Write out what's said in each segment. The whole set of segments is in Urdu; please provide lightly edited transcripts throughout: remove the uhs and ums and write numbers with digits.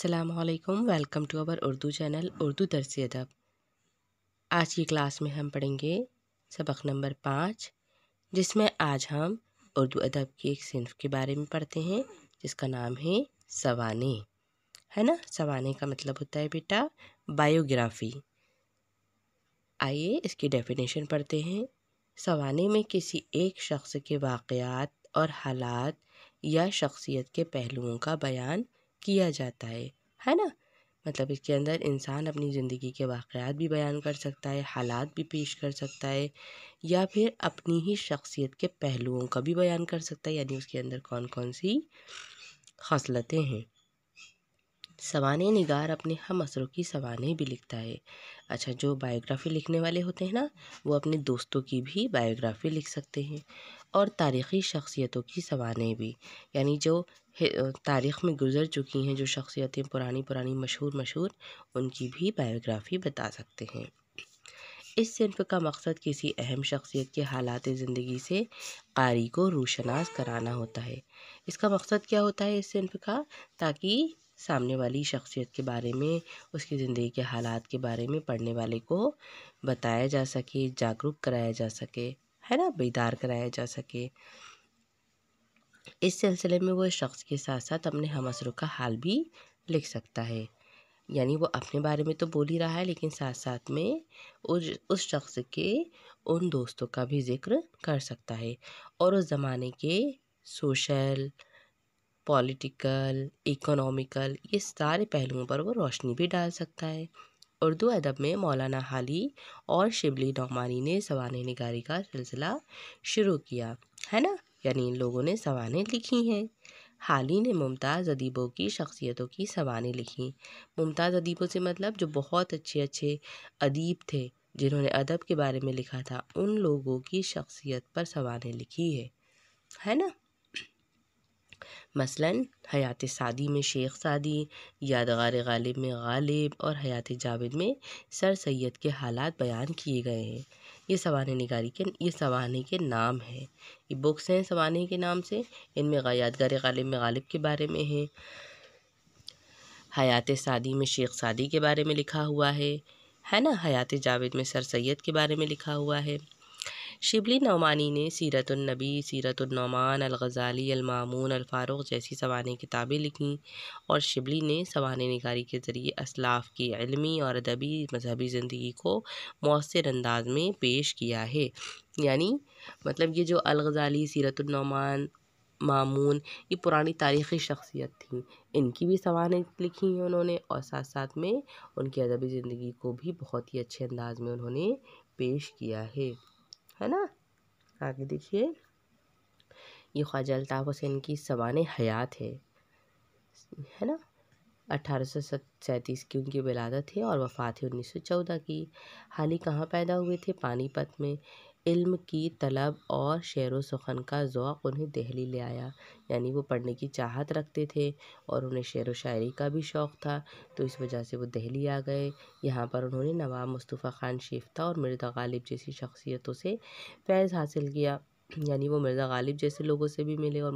السلام علیکم، ویلکم ٹو اور اردو چینل اردو درس ادب۔ آج کی کلاس میں ہم پڑھیں گے سبق نمبر 5، جس میں آج ہم اردو ادب کی ایک صنف کے بارے میں پڑھتے ہیں جس کا نام ہے سوانح، ہے نا۔ سوانح کا مطلب ہوتا ہے بیٹا بائیوگرافی۔ آئیے اس کی ڈیفینیشن پڑھتے ہیں۔ سوانح میں کسی ایک شخص کے واقعات اور حالات یا شخصیت کے پہلوؤں کا بیان کیا جاتا ہے نا۔ مطلب اس کے اندر انسان اپنی زندگی کے واقعات بھی بیان کر سکتا ہے، حالات بھی پیش کر سکتا ہے، یا پھر اپنی ہی شخصیت کے پہلوؤں کا بھی بیان کر سکتا ہے، یعنی اس کے اندر کون کون سی خصلتیں ہیں۔ سوانح نگار اپنے ہم عصروں کی سوانح بھی لکھتا ہے۔ اچھا، جو بائیوگرافی لکھنے والے ہوتے ہیں نا، وہ اپنے دوستوں کی بھی بائیوگرافی لکھ سکتے ہیں، اور تاریخی شخصیتوں کی سوانح بھی، یعنی جو تاریخ میں گزر چکی ہیں، جو شخصیتیں پرانی مشہور ان کی بھی بائیوگرافی بتا سکتے ہیں۔ اس صنف کا مقصد کسی اہم شخصیت کے حالات زندگی سے قاری کو روشناس کرانا ہوتا ہے۔ اس کا مقصد کیا ہوتا ہے اس صنف کا؟ تاکہ سامنے والی شخصیت کے بارے میں، اس کی زندگی کے حالات کے بارے میں پڑھنے والے کو بتایا جا سکے، جاگرک کرایا جا سکے، ہے نا، بیدار کرایا جا سکے۔ اس سلسلے میں وہ شخص کے ساتھ ساتھ اپنے ہم عصروں کا حال بھی لکھ سکتا ہے، یعنی وہ اپنے بارے میں تو بول ہی رہا ہے، لیکن ساتھ ساتھ میں اس شخص کے ان دوستوں کا بھی ذکر کر سکتا ہے، اور اس زمانے کے سوشل، پولیٹیکل، اکنومیکل، یہ سارے پہلوؤں پر وہ روشنی بھی ڈال سکتا ہے۔ اردو ادب میں مولانا حالی اور شبلی نعمانی نے سوانح نگاری کا سلسلہ شروع کیا، ہے نا، یعنی ان لوگوں نے سوانح لکھی ہیں۔ حالی نے ممتاز ادیبوں کی شخصیتوں کی سوانح لکھی۔ ممتاز ادیبوں سے مطلب جو بہت اچھے ادیب تھے، جنہوں نے ادب کے بارے میں لکھا تھا، ان لوگوں کی شخصیت پر سوانح لکھی ہے نا۔ مثلاً حیات سعدی میں شیخ سعدی، یادگار غالب میں غالب، اور حیات جاوید میں سر سید کے حالات بیان کیے گئے ہیں۔ یہ سوانح کے نام ہیں، یہ بکس ہیں سوانح کے نام سے۔ ان میں یادگار غالب میں غالب کے بارے میں ہے، حیات سعدی میں شیخ سعدی کے بارے میں لکھا ہوا ہے نا، حیات جاوید میں سر سید کے بارے میں لکھا ہوا ہے۔ شبلی نعمانی نے سیرت النبی، سیرت النعمان، الغزالی، المامون، الفاروق جیسی سوانح کتابیں لکھیں، اور شبلی نے سوانح نگاری کے ذریعے اسلاف کی علمی اور ادبی مذہبی زندگی کو مؤثر انداز میں پیش کیا ہے۔ یعنی مطلب یہ جو الغزالی، سیرت النعمان، مامون، یہ پرانی تاریخی شخصیت تھیں، ان کی بھی سوانح لکھی ہیں انہوں نے، اور ساتھ ساتھ میں ان کی ادبی زندگی کو بھی بہت ہی اچھے انداز میں انہوں نے پیش کیا ہے نا۔ آگے دیکھیے، یہ خواجہ الطاف حسین کی سوانح حیات ہے نا۔ 1837 کی ان کی ولادت ہے اور وفات ہے 1914 کی۔ حالی کہاں پیدا ہوئے تھے؟ پانی پت میں۔ علم کی طلب اور شعر و سخن کا ذوق انہیں دہلی لے آیا، یعنی وہ پڑھنے کی چاہت رکھتے تھے اور انہیں شعر و شاعری کا بھی شوق تھا، تو اس وجہ سے وہ دہلی آ گئے۔ یہاں پر انہوں نے نواب مصطفیٰ خان شیفتہ اور مرزا غالب جیسی شخصیتوں سے فیض حاصل کیا، یعنی وہ مرزا غالب جیسے لوگوں سے بھی ملے، اور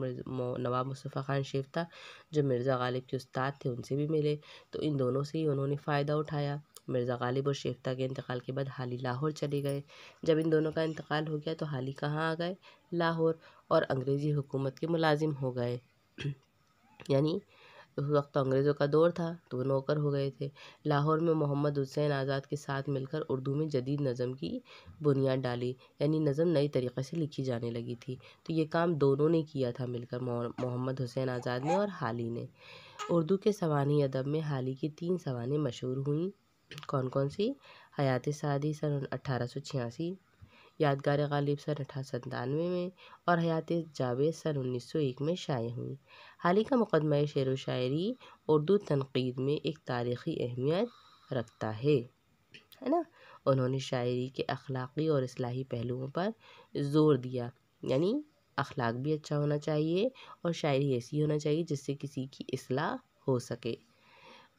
نواب مصطفیٰ خان شیفتہ جو مرزا غالب کے استاد تھے ان سے بھی ملے، تو ان دونوں سے ہی انہوں نے فائدہ اٹھایا۔ مرزا غالب اور شیفتہ کے انتقال کے بعد حالی لاہور چلے گئے۔ جب ان دونوں کا انتقال ہو گیا تو حالی کہاں آ گئے؟ لاہور، اور انگریزی حکومت کے ملازم ہو گئے، یعنی اس وقت انگریزوں کا دور تھا تو وہ نوکر ہو گئے تھے۔ لاہور میں محمد حسین آزاد کے ساتھ مل کر اردو میں جدید نظم کی بنیاد ڈالی، یعنی نظم نئی طریقے سے لکھی جانے لگی تھی، تو یہ کام دونوں نے کیا تھا مل کر، محمد حسین آزاد نے اور حالی نے۔ اردو کے سوانح ادب میں حالی کی 3 سوانح مشہور ہوئیں، کون سی؟ حیات سعدی سن 1886، یادگار غالب سن 1897 میں، اور حیات جاوید سن 1901 میں شائع ہوئی۔ حالی کا مقدمہ شعر و شاعری اردو تنقید میں ایک تاریخی اہمیت رکھتا ہے نا۔ انہوں نے شاعری کے اخلاقی اور اصلاحی پہلوؤں پر زور دیا، یعنی اخلاق بھی اچھا ہونا چاہیے اور شاعری ایسی ہونا چاہیے جس سے کسی کی اصلاح ہو سکے،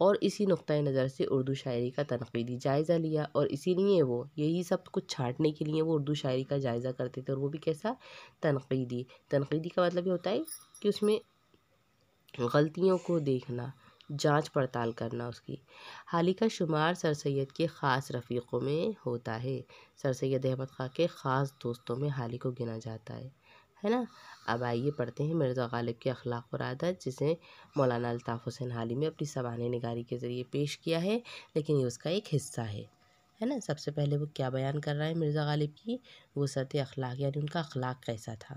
اور اسی نقطۂ نظر سے اردو شاعری کا تنقیدی جائزہ لیا، اور اسی لیے وہ یہی سب کچھ چھانٹنے کے لیے وہ اردو شاعری کا جائزہ کرتے تھے، اور وہ بھی کیسا؟ تنقیدی کا مطلب یہ ہوتا ہے کہ اس میں غلطیوں کو دیکھنا، جانچ پڑتال کرنا اس کی۔ حالی کا شمار سر سید کے خاص رفیقوں میں ہوتا ہے۔ سر سید احمد خاں کے خاص دوستوں میں حالی کو گنا جاتا ہے نا۔ اب آئیے پڑھتے ہیں مرزا غالب کے اخلاق اور عادت، جسے مولانا الطاف حسین حالی میں اپنی سوانح نگاری کے ذریعے پیش کیا ہے، لیکن یہ اس کا ایک حصہ ہے نا۔ سب سے پہلے وہ کیا بیان کر رہا ہے مرزا غالب کی؟ وہ سطح اخلاق، یعنی ان کا اخلاق کیسا تھا۔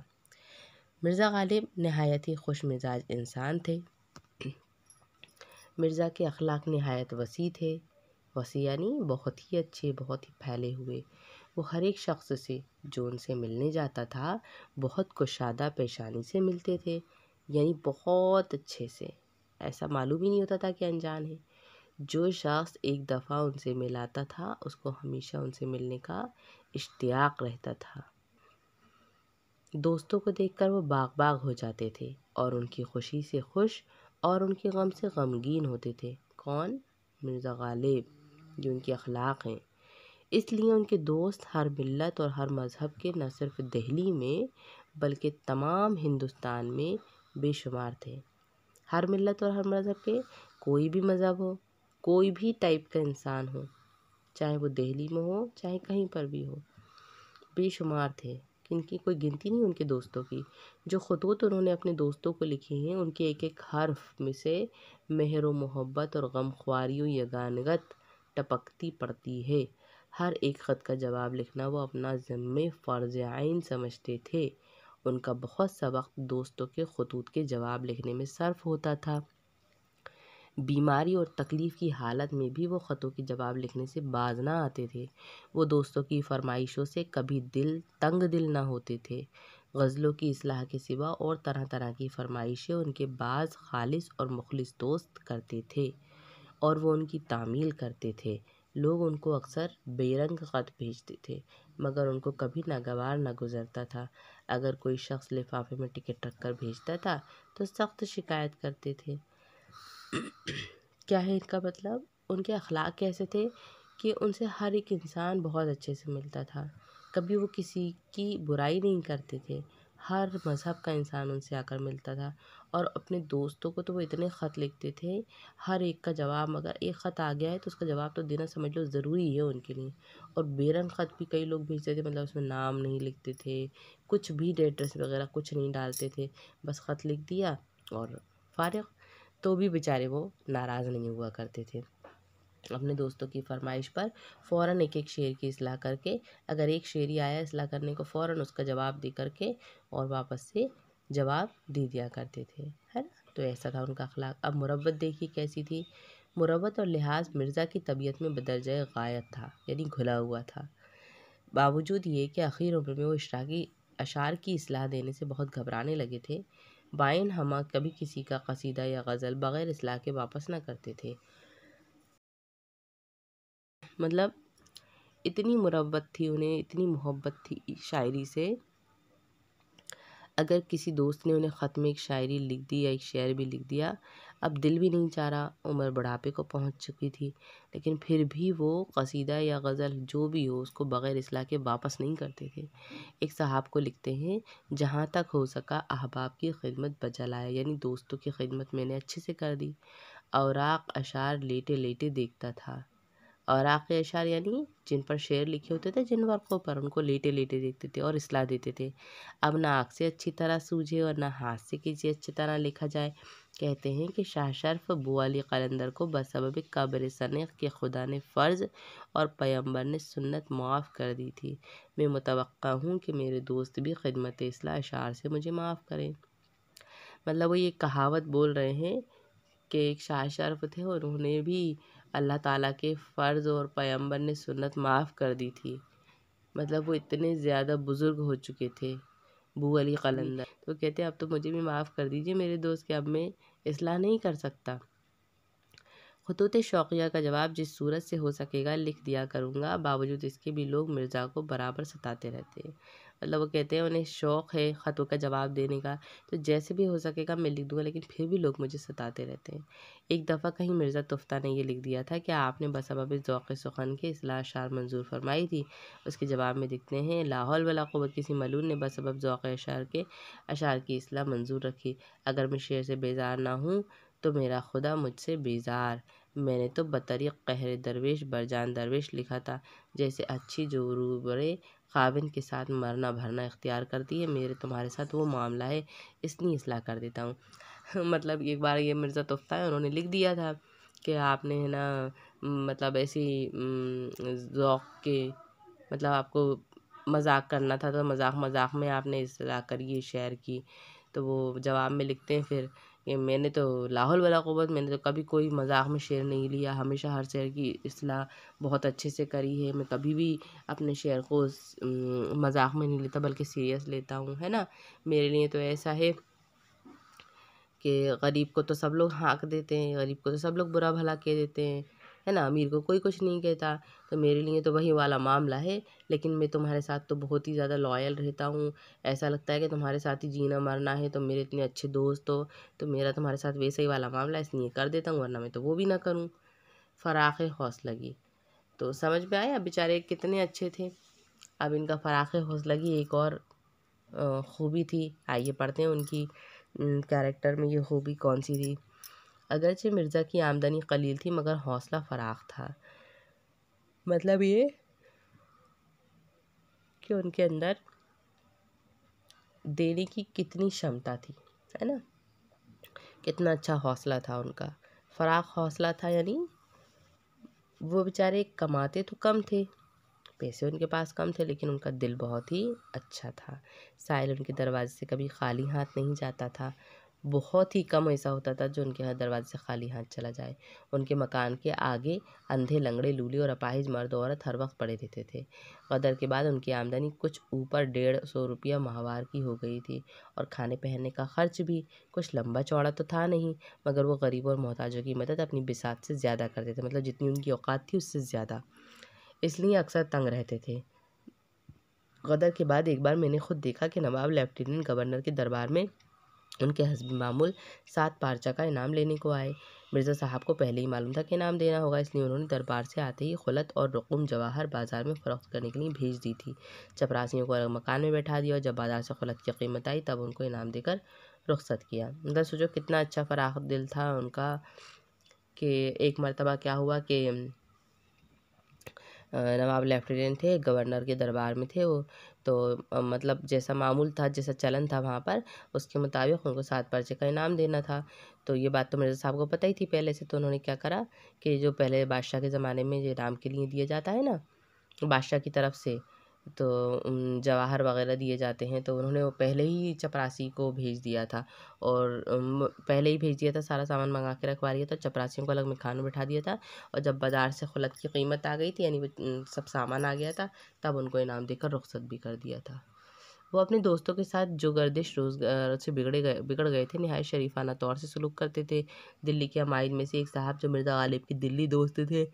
مرزا غالب نہایت ہی خوش مزاج انسان تھے۔ مرزا کے اخلاق نہایت وسیع تھے۔ وسیع یعنی بہت ہی اچھے، بہت ہی پھیلے ہوئے۔ وہ ہر ایک شخص سے جو ان سے ملنے جاتا تھا بہت کشادہ پیشانی سے ملتے تھے، یعنی بہت اچھے سے، ایسا معلوم ہی نہیں ہوتا تھا کہ انجان ہے۔ جو شخص ایک دفعہ ان سے ملاتا تھا اس کو ہمیشہ ان سے ملنے کا اشتیاق رہتا تھا۔ دوستوں کو دیکھ کر وہ باغ باغ ہو جاتے تھے اور ان کی خوشی سے خوش اور ان کے غم سے غمگین ہوتے تھے۔ کون؟ مرزا غالب، جو ان کے اخلاق ہیں۔ اس لیے ان کے دوست ہر ملت اور ہر مذہب کے نہ صرف دہلی میں بلکہ تمام ہندوستان میں بے شمار تھے۔ ہر ملت اور ہر مذہب کے، کوئی بھی مذہب ہو، کوئی بھی ٹائپ کا انسان ہو، چاہے وہ دہلی میں ہو چاہے کہیں پر بھی ہو، بے شمار تھے، ان کی کوئی گنتی نہیں ان کے دوستوں کی۔ جو خطوط انہوں نے اپنے دوستوں کو لکھے ہیں ان کے ایک ایک حرف میں سے مہر و محبت اور غم خواری و یگانگت ٹپکتی پڑتی ہے۔ ہر ایک خط کا جواب لکھنا وہ اپنا ذمہ فرض عین سمجھتے تھے۔ ان کا بہت سا وقت دوستوں کے خطوط کے جواب لکھنے میں صرف ہوتا تھا۔ بیماری اور تکلیف کی حالت میں بھی وہ خطوں کے جواب لکھنے سے باز نہ آتے تھے۔ وہ دوستوں کی فرمائشوں سے کبھی تنگ دل نہ ہوتے تھے۔ غزلوں کی اصلاح کے سوا اور طرح طرح کی فرمائشیں ان کے بعض خالص اور مخلص دوست کرتے تھے اور وہ ان کی تعمیل کرتے تھے۔ لوگ ان کو اکثر بے رنگ خط بھیجتے تھے مگر ان کو کبھی ناگوار نہ گزرتا تھا۔ اگر کوئی شخص لفافے میں ٹکٹ رکھ کر بھیجتا تھا تو سخت شکایت کرتے تھے۔ کیا ہے ان کا مطلب؟ ان کے اخلاق کیسے تھے کہ ان سے ہر ایک انسان بہت اچھے سے ملتا تھا، کبھی وہ کسی کی برائی نہیں کرتے تھے۔ ہر مذہب کا انسان ان سے آ کر ملتا تھا اور اپنے دوستوں کو تو وہ اتنے خط لکھتے تھے، ہر ایک کا جواب، مگر ایک خط آ گیا ہے تو اس کا جواب تو دینا سمجھ لو ضروری ہے ان کے لیے۔ اور بے رنگ خط بھی کئی لوگ بھیجتے تھے، مطلب اس میں نام نہیں لکھتے تھے، کچھ بھی ایڈریس وغیرہ کچھ نہیں ڈالتے تھے، بس خط لکھ دیا اور فارغ۔ تو بھی بیچارے وہ ناراض نہیں ہوا کرتے تھے۔ اپنے دوستوں کی فرمائش پر فوراً ایک ایک شعر کی اصلاح کر کے، اگر ایک شعر ہی آیا اصلاح کرنے کو، فوراً اس کا جواب دے کر کے اور واپس سے جواب دے دیا کرتے تھے، ہے نا۔ تو ایسا تھا ان کا اخلاق۔ اب مروت دیکھیے کیسی تھی۔ مروت اور لحاظ مرزا کی طبیعت میں بدرجہ غایت تھا، یعنی گھلا ہوا تھا۔ باوجود یہ کہ اخیر عمر میں وہ اشعار کی اصلاح دینے سے بہت گھبرانے لگے تھے، بائن ہمہ کبھی کسی کا قصیدہ یا غزل بغیر اصلاح کے واپس نہ کرتے تھے۔ مطلب اتنی مروت تھی انہیں، اتنی محبت تھی شاعری سے، اگر کسی دوست نے انہیں خط میں ایک شاعری لکھ دی یا ایک شعر بھی لکھ دیا، اب دل بھی نہیں چاہ رہا، عمر بڑھاپے کو پہنچ چکی تھی، لیکن پھر بھی وہ قصیدہ یا غزل جو بھی ہو اس کو بغیر اصلاح کے واپس نہیں کرتے تھے۔ ایک صاحب کو لکھتے ہیں، جہاں تک ہو سکا احباب کی خدمت بجا لایا، یعنی دوستوں کی خدمت میں نے اچھے سے کر دی۔ اوراق اشعار لیٹے لیٹے دیکھتا تھا۔ اوراق اشعار یعنی جن پر شعر لکھے ہوتے تھے، جن ورقوں پر، ان کو لیٹے لیٹے دیکھتے تھے اور اصلاح دیتے تھے۔ اب نہ آنکھ سے اچھی طرح سوجھے اور نہ ہاتھ سے کسی اچھی طرح لکھا جائے۔ کہتے ہیں کہ شاہ شرف بو علی قلندر کو بسبب قبر سنیق کے خدا نے فرض اور پیغمبر نے سنت معاف کر دی تھی۔ میں متوقع ہوں کہ میرے دوست بھی خدمت اصلاح اشعار سے مجھے معاف کریں۔ مطلب وہ یہ کہاوت بول رہے ہیں کہ ایک شاہ شرف تھے اور انہوں نے بھی اللہ تعالیٰ کے فرض اور پیغمبر نے سنت معاف کر دی تھی۔ مطلب وہ اتنے زیادہ بزرگ ہو چکے تھے بو علی قلندر، تو کہتے ہیں اب تو مجھے بھی معاف کر دیجئے میرے دوست کہ اب میں اصلاح نہیں کر سکتا۔ خطوط شوقیہ کا جواب جس صورت سے ہو سکے گا لکھ دیا کروں گا، باوجود اس کے بھی لوگ مرزا کو برابر ستاتے رہتے ہیں۔ مطلب وہ کہتے ہیں انہیں شوق ہے خطوں کا جواب دینے کا، تو جیسے بھی ہو سکے گا میں لکھ دوں گا، لیکن پھر بھی لوگ مجھے ستاتے رہتے ہیں۔ ایک دفعہ کہیں مرزا تفتہ نے یہ لکھ دیا تھا کہ آپ نے بسبب ذوق سخن کے اصلاح اشعار منظور فرمائی تھی۔ اس کے جواب میں لکھتے ہیں، لا حول ولا قوت، کسی ملعون نے بسبب ذوق اشعار کی اصلاح منظور رکھی۔ اگر میں شعر سے بیزار نہ ہوں تو میرا خدا مجھ سے بیزار، میں نے تو بطریق قہر درویش برجان درویش لکھا تھا، جیسے اچھی جو روبرے خاوند کے ساتھ مرنا بھرنا اختیار کرتی ہے، میرے تمہارے ساتھ وہ معاملہ ہے، اس لیے اصلاح کر دیتا ہوں۔ مطلب ایک بار یہ مرزا تفتہ ہے، انہوں نے لکھ دیا تھا کہ آپ نے ہے نا مطلب ایسی ذوق کے مطلب آپ کو مذاق کرنا تھا، تو مذاق میں آپ نے اصلاح کری شعر کی، تو وہ جواب میں لکھتے ہیں پھر کہ میں نے تو لاحول ولا قوت، میں نے تو کبھی کوئی مذاق میں شعر نہیں لیا، ہمیشہ ہر شعر کی اصلاح بہت اچھے سے کری ہے، میں کبھی بھی اپنے شعر کو مذاق میں نہیں لیتا بلکہ سیریس لیتا ہوں، ہے نا۔ میرے لیے تو ایسا ہے کہ غریب کو تو سب لوگ ہانک دیتے ہیں، غریب کو تو سب لوگ برا بھلا کہہ دیتے ہیں، ہے نا، امیر کو کوئی کچھ نہیں کہتا، تو میرے لیے تو وہی والا معاملہ ہے۔ لیکن میں تمہارے ساتھ تو بہت ہی زیادہ لائل رہتا ہوں، ایسا لگتا ہے کہ تمہارے ساتھ ہی جینا مرنا ہے، تو میرے اتنے اچھے دوست ہو، تو میرا تمہارے ساتھ ویسے ہی والا معاملہ ہے، اس لیے کر دیتا ہوں، ورنہ میں تو وہ بھی نہ کروں۔ فراخ حوصلگی، تو سمجھ میں آیا بیچارے کتنے اچھے تھے۔ اب ان کا فراخ حوصلگی ایک اور خوبی تھی، آئیے پڑھتے ہیں ان کی کیریکٹر میں یہ خوبی کون سی تھی۔ اگرچہ مرزا کی آمدنی قلیل تھی مگر حوصلہ فراخ تھا، مطلب یہ کہ ان کے اندر دینے کی کتنی شمتا تھی، ہے نا، کتنا اچھا حوصلہ تھا ان کا، فراخ حوصلہ تھا، یعنی وہ بیچارے کماتے تو کم تھے، پیسے ان کے پاس کم تھے، لیکن ان کا دل بہت ہی اچھا تھا، سائل ان کے دروازے سے کبھی خالی ہاتھ نہیں جاتا تھا، بہت ہی کم ایسا ہوتا تھا جو ان کے دروازے سے خالی ہاتھ چلا جائے۔ ان کے مکان کے آگے اندھے لنگڑے لولے اور اپاہج مرد عورت ہر وقت پڑے رہتے تھے۔ غدر کے بعد ان کی آمدنی کچھ اوپر 150 روپیہ ماہوار کی ہو گئی تھی، اور کھانے پہننے کا خرچ بھی کچھ لمبا چوڑا تو تھا نہیں، مگر وہ غریبوں اور محتاجوں کی مدد اپنی بساط سے زیادہ کرتے تھے، مطلب جتنی ان کی اوقات تھی اس سے زیادہ، اس لیے اکثر تنگ رہتے تھے۔ غدر کے بعد ایک بار میں نے خود دیکھا کہ نواب لیفٹیننٹ گورنر کے دربار میں ان کے حسب معمول 7 پارچہ کا انعام لینے کو آئے۔ مرزا صاحب کو پہلے ہی معلوم تھا کہ انعام دینا ہوگا، اس لیے انہوں نے دربار سے آتے ہی خلط اور رقوم جواہر بازار میں فروخت کرنے کے لیے بھیج دی تھی۔ چپراسیوں کو الگ مکان میں بیٹھا دیا، اور جب بازار سے خلط کی قیمت آئی تب ان کو انعام دے کر رخصت کیا۔ مطلب سوچو کتنا اچھا فراخ دل تھا ان کا، کہ ایک مرتبہ کیا ہوا کہ نواب لیفٹیننٹ تھے، گورنر کے دربار میں تھے وہ، تو مطلب جیسا معمول تھا، جیسا چلن تھا وہاں پر، اس کے مطابق ان کو 7 پرچے کا انعام دینا تھا۔ تو یہ بات تو مرزا صاحب کو پتہ ہی تھی پہلے سے، تو انہوں نے کیا کرا کہ جو پہلے بادشاہ کے زمانے میں جو انعام کے لیے دیا جاتا ہے نا بادشاہ کی طرف سے، تو جواہر وغیرہ دیے جاتے ہیں، تو انہوں نے وہ پہلے ہی چپراسی کو بھیج دیا تھا، اور پہلے ہی بھیج دیا تھا، سارا سامان منگا کے رکھوا دیا تھا، چپراسیوں کو الگ مکان میں بٹھا دیا تھا، اور جب بازار سے خلط کی قیمت آ گئی تھی، یعنی سب سامان آ گیا تھا، تب ان کو انعام دے کر رخصت بھی کر دیا تھا۔ وہ اپنے دوستوں کے ساتھ جو گردش روزگار سے بگڑ گئے تھے، نہایت شریفانہ طور سے سلوک کرتے تھے۔ دلی کے عمائد میں سے ایک صاحب جو مرزا غالب کے دلی دوست تھے،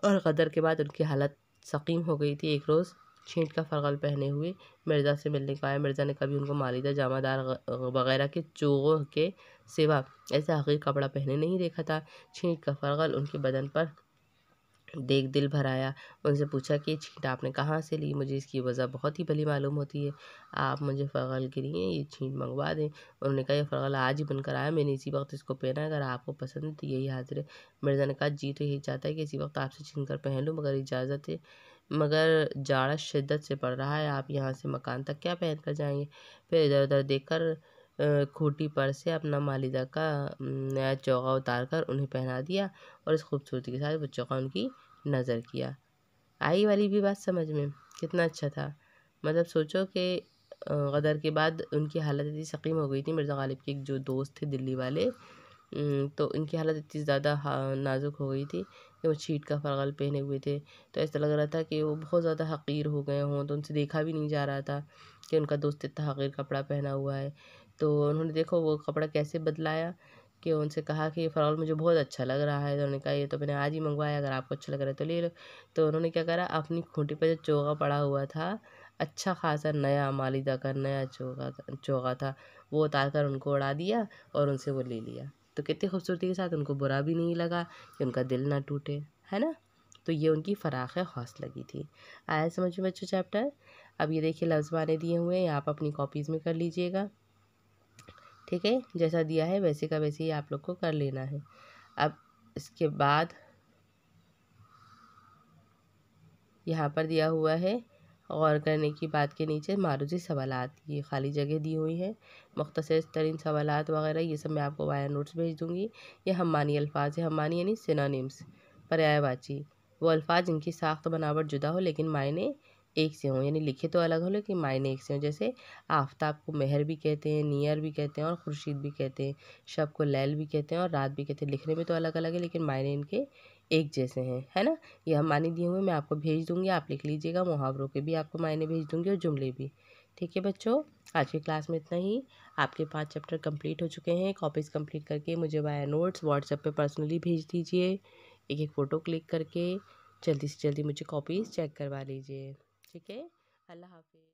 اور غدر کے بعد ان کی حالت سقیم ہو گئی تھی، ایک روز چھینٹ کا فرغل پہنے ہوئے مرزا سے ملنے کو آئے۔ مرزا نے کبھی ان کو مالیدہ جامہ دار وغیرہ کے چوغوں کے سوا ایسا حقیر کپڑا پہنے نہیں دیکھا تھا۔ چھینٹ کا فرغل ان کے بدن پر دیکھ دل بھر آیا۔ ان سے پوچھا کہ یہ چھینٹ آپ نے کہاں سے لی؟ مجھے اس کی وجہ بہت ہی بھلی معلوم ہوتی ہے، آپ مجھے فرغل کے لیے یہ چھینٹ منگوا دیں۔ انہوں نے کہا یہ فرغل آج ہی بن کر آیا، میں نے اسی وقت اس کو پہنا ہے، اگر آپ کو پسند ہے تو یہی حاضر ہے۔ مرزا نے کہا جی تو یہی چاہتا ہے کہ اسی وقت آپ سے چھین کر پہن لوں، مگر اجازت ہے، مگر جاڑا شدت سے پڑ رہا ہے، آپ یہاں سے مکان تک کیا پہن کر جائیں گے؟ پھر ادھر ادھر دیکھ کر کھوٹی پر سے اپنا مالیدہ کا نیا چوغا اتار کر انہیں پہنا دیا، اور اس خوبصورتی کے ساتھ وہ چوغا ان کی نظر کیا۔ آئی والی بھی بات سمجھ میں، کتنا اچھا تھا۔ مطلب سوچو کہ غدر کے بعد ان کی حالت اتنی سقیم ہو گئی تھی، مرزا غالب کے ایک جو دوست تھے دلی والے، تو ان کی حالت اتنی زیادہ نازک ہو گئی تھی کہ وہ چھینٹ کا فرغل پہنے ہوئے تھے، تو ایسا لگ رہا تھا کہ وہ بہت زیادہ حقیر ہو گئے ہوں، تو ان سے دیکھا بھی نہیں جا رہا تھا کہ ان کا دوست اتنا حقیر کپڑا پہنا ہوا ہے۔ تو انہوں نے دیکھو وہ کپڑا کیسے بدلایا، کہ ان سے کہا کہ یہ فرغل مجھے بہت اچھا لگ رہا ہے، تو انہوں نے کہا یہ تو میں نے آج ہی منگوایا، اگر آپ کو اچھا لگ رہا ہے تو لے لو۔ تو انہوں نے کیا کرا، اپنی کھوٹی پہ جو چوغا پڑا ہوا تھا، اچھا خاصا نیا مالیدہ کا نیا چوغا تھا، وہ اتار کر ان کو اڑا دیا اور ان سے وہ لے لیا۔ تو کتنی خوبصورتی کے ساتھ، ان کو برا بھی نہیں لگا کہ ان کا دل نہ ٹوٹے، ہے نا۔ تو یہ ان کی فراخ حوصلگی تھی۔ آیا سمجھ میں بچوں چیپٹر؟ اب یہ دیکھیے لفظ معنی دیے ہوئے ہیں، آپ اپنی کاپیز میں کر لیجئے گا، ٹھیک ہے، جیسا دیا ہے ویسے کا ویسے ہی آپ لوگ کو کر لینا ہے۔ اب اس کے بعد یہاں پر دیا ہوا ہے غور کرنے کی بات کے نیچے معروضی سوالات، یہ خالی جگہ دی ہوئی ہے، مختصر ترین سوالات وغیرہ یہ سب میں آپ کو وائر نوٹس بھیج دوں گی۔ یہ ہمانی الفاظ ہے، ہمانی یعنی سینونیمز، پریائے واچی، وہ الفاظ جن کی ساخت و بناوٹ جدا ہو لیکن معنی ایک سے ہوں، یعنی لکھے تو الگ ہو لیکن معنی ایک سے ہوں، جیسے آفتاب کو مہر بھی کہتے ہیں، نیئر بھی کہتے ہیں اور خورشید بھی کہتے ہیں، شب کو لیل بھی کہتے ہیں اور رات بھی کہتے ہیں، لکھنے میں تو الگ الگ ہے لیکن معنی ان کے ایک جیسے ہیں، ہے نا۔ یہ ہم معنی دیے ہوئے میں آپ کو بھیج دوں گی، آپ لکھ لیجیے گا، محاوروں کے بھی آپ کو معنی بھیج دوں گی اور جملے بھی، ٹھیک ہے بچوں۔ آج کی کلاس میں اتنا ہی، آپ کے 5 چیپٹر کمپلیٹ ہو چکے ہیں۔ کاپیز کمپلیٹ کر کے مجھے وائر نوٹس واٹس ایپ پہ پرسنلی بھیج دیجیے، ایک ایک فوٹو کلک کر کے، جلدی سے جلدی مجھے کاپیز چیک کروا لیجیے، ٹھیک ہے۔ اللہ حافظ۔